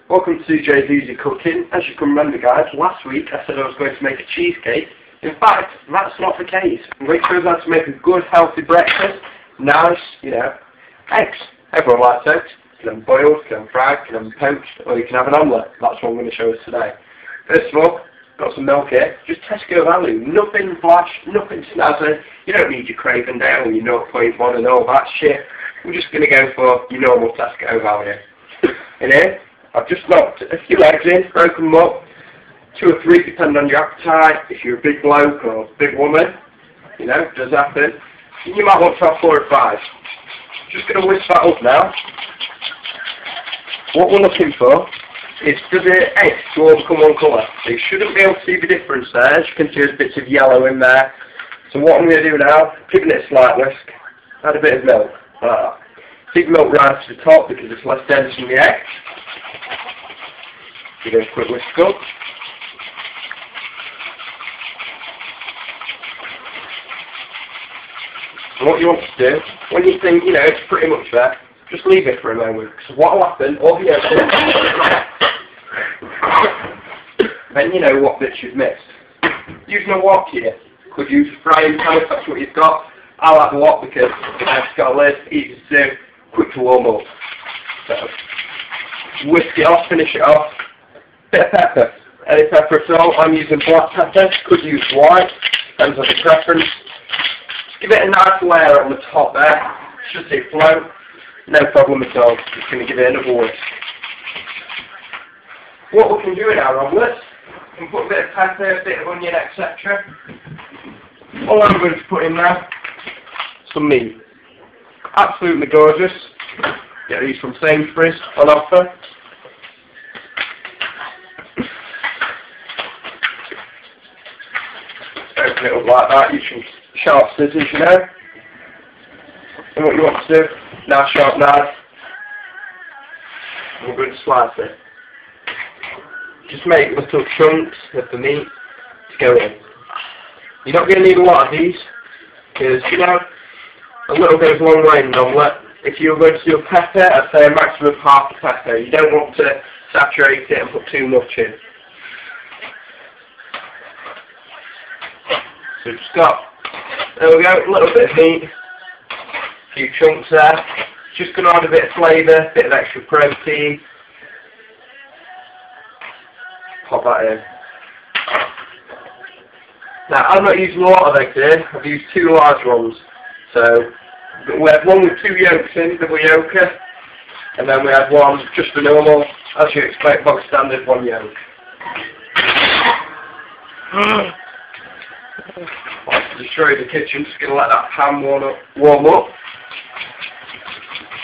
Welcome to Jay's Easy Cooking. As you can remember guys, last week I said I was going to make a cheesecake. In fact, that's not the case. I'm going to show you how to make a good healthy breakfast. Nice, eggs. Everyone likes eggs. You can have them boiled, you can have them fried, you can have them poached, or you can have an omelette. That's what I'm going to show us today. First of all, got some milk here. Just Tesco value. Nothing flash, nothing snazzy. You don't need your Craven down, your 0.1 and all that shit. We're just going to go for your normal Tesco value. In here, I've just knocked a few eggs in, broken them up, 2 or 3 depending on your appetite. If you're a big bloke or a big woman, it does happen. You might want to have 4 or 5. Just going to whisk that up now. What we're looking for is for the eggs to all become one colour. So you shouldn't be able to see the difference there. As you can see, there's bits of yellow in there. So what I'm going to do now, giving it a slight whisk, add a bit of milk, like that. Keep milk right to the top because it's less dense than the egg. Give it a quick whisk up. And what you want to do, when you think, it's pretty much there, just leave it for a moment. Because what will happen, all the eggs, then you know what bits you've missed. Using a wok here, could use a frying pan if that's what you've got. I like the wok because it's got a lid, easy to do, quick to warm up. So, whisk it off, finish it off. Bit of pepper. Any pepper at all. I'm using black pepper. Could use white. Depends on your preference. Just give it a nice layer on the top there. Should see flow. No problem at all. Just going to give it another whisk. What we can do in our omelette, we can put a bit of pepper, a bit of onion, etc. All I'm going to put in there, some meat. Absolutely gorgeous. Get these from Sainsbury's on offer. Open it up like that, use some sharp scissors, And what you want to do, nice sharp knife. And we're going to slice it. Just make little chunks of the meat to go in. You're not going to need a lot of these, because, a little goes a long way in an omelette. If you're going to do a pepper, I'd say a maximum of half a pepper. You don't want to saturate it and put too much in. So just got, there we go, a little bit of meat, a few chunks there. Just going to add a bit of flavour, a bit of extra protein. Pop that in. Now, I'm not using a lot of eggs here. I've used 2 large ones. So, we had one with 2 yolks in, double yolker, and then we had one just the normal, as you expect, box standard, 1 yolk. To destroy the kitchen, just going to let that pan warm up.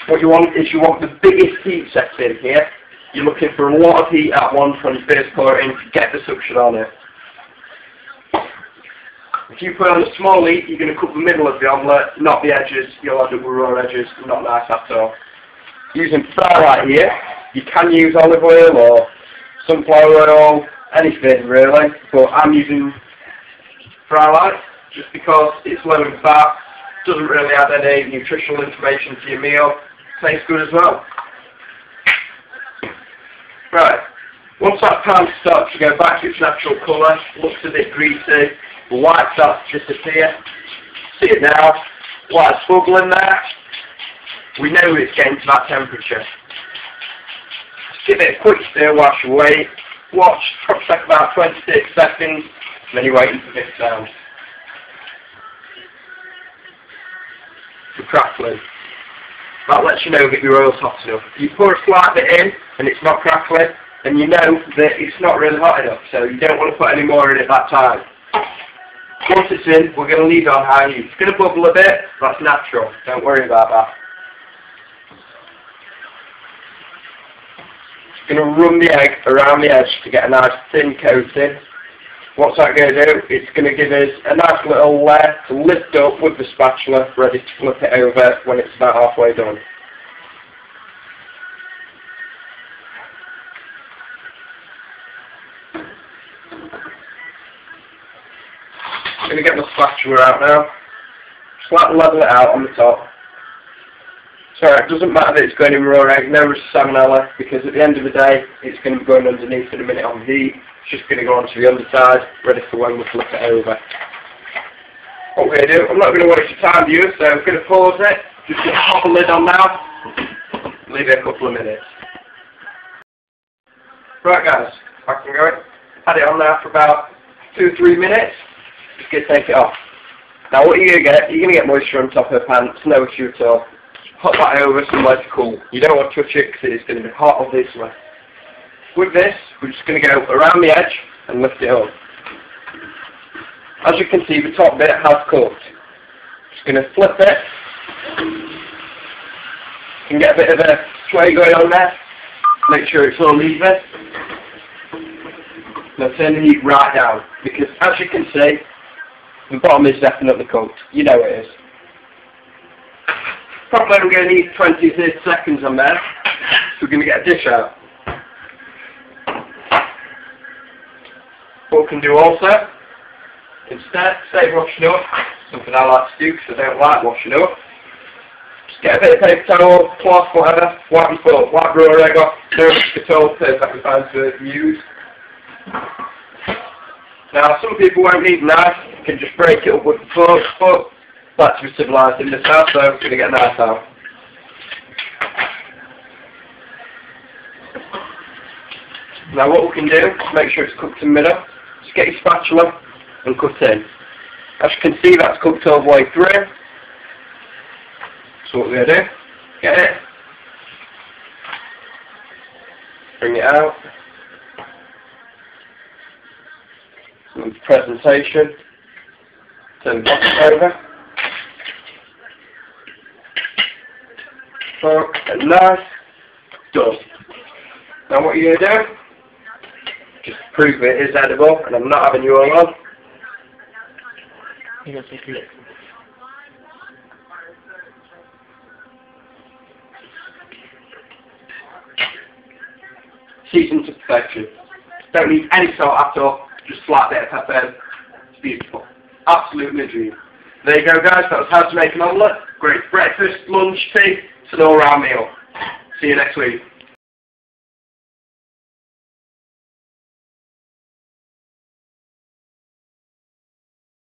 What you want is the biggest heat setting here. You're looking for a lot of heat at once when you first pour it in to get the suction on it. If you put on a small heat, you're going to cook the middle of the omelette, not the edges. You'll end up with raw edges, not nice at all. Using Starlight here, you can use olive oil or sunflower oil, anything really, but I'm using Starlight just because it's low in fat, doesn't really add any nutritional information to your meal, tastes good as well. Right, once that pan starts to go back to its natural colour, looks a bit greasy, the white starts to disappear. See it now, white's bubbling there. We know it's getting to that temperature. Just give it a quick stir whilst you wait. Watch, probably take about 26 seconds, and then you're waiting for this sound. The crackling. That lets you know that your oil's hot enough. If you pour a slight bit in and it's not crackling, then you know that it's not really hot enough, so you don't want to put any more in at that time. Once it's in, we're going to leave it on high heat. It's going to bubble a bit, that's natural, don't worry about that. Just going to run the egg around the edge to get a nice thin coating. What's that going to do? It's going to give us a nice little layer to lift up with the spatula, ready to flip it over when it's about halfway done. I'm going to get my spatula out now. Just level it out on the top. So it doesn't matter that it's going in raw egg, no salmonella, because at the end of the day, it's going to be going underneath in a minute on heat. It's just going to go onto the underside, ready for when we flip it over. What we're going to do, I'm not going to waste your time, viewers, so I'm going to pause it. Just going to pop the lid on now. Leave it a couple of minutes. Right guys, back and going. Had it on now for about 2 or 3 minutes. Just going to take it off. Now what you're going to get, you're going to get moisture on top of the pants, no issue at all. Pop that over somewhere to cool. You don't want to touch it because it's going to be hot obviously. With this, we're just going to go around the edge and lift it up. As you can see, the top bit has cooked. Just going to flip it. You can get a bit of a sway going on there. Make sure it's all even. Now turn the heat right down, because as you can see, the bottom is definitely cooked. You know it is. Probably I'm going to need 20 to 30 seconds on there, so we're going to get a dish out. What we can do also, instead, save washing up, something I like to do because I don't like washing up. Just get a bit of paper towel, cloth, whatever, wipe your foot, wipe raw egg off, no at all, perfectly fine to use. Now some people won't need a knife, you can just break it up with the fork, but that's to be civilised in this house, so I'm going to get a knife out. Now what we can do, make sure it's cooked in the middle, just get your spatula and cut in. As you can see, that's cooked all the way through. So what we're going to do, get it, bring it out, and presentation, turn the bottom over, fork and knife, done. Now what you're going to do, just prove it is edible, and I'm not having you all on. Seasoned to perfection. Don't need any salt at all, just slight bit of pepper. It's beautiful. Absolutely a dream. There you go guys, that was how to make an omelette. Great breakfast, lunch, tea, it's an all round meal. See you next week.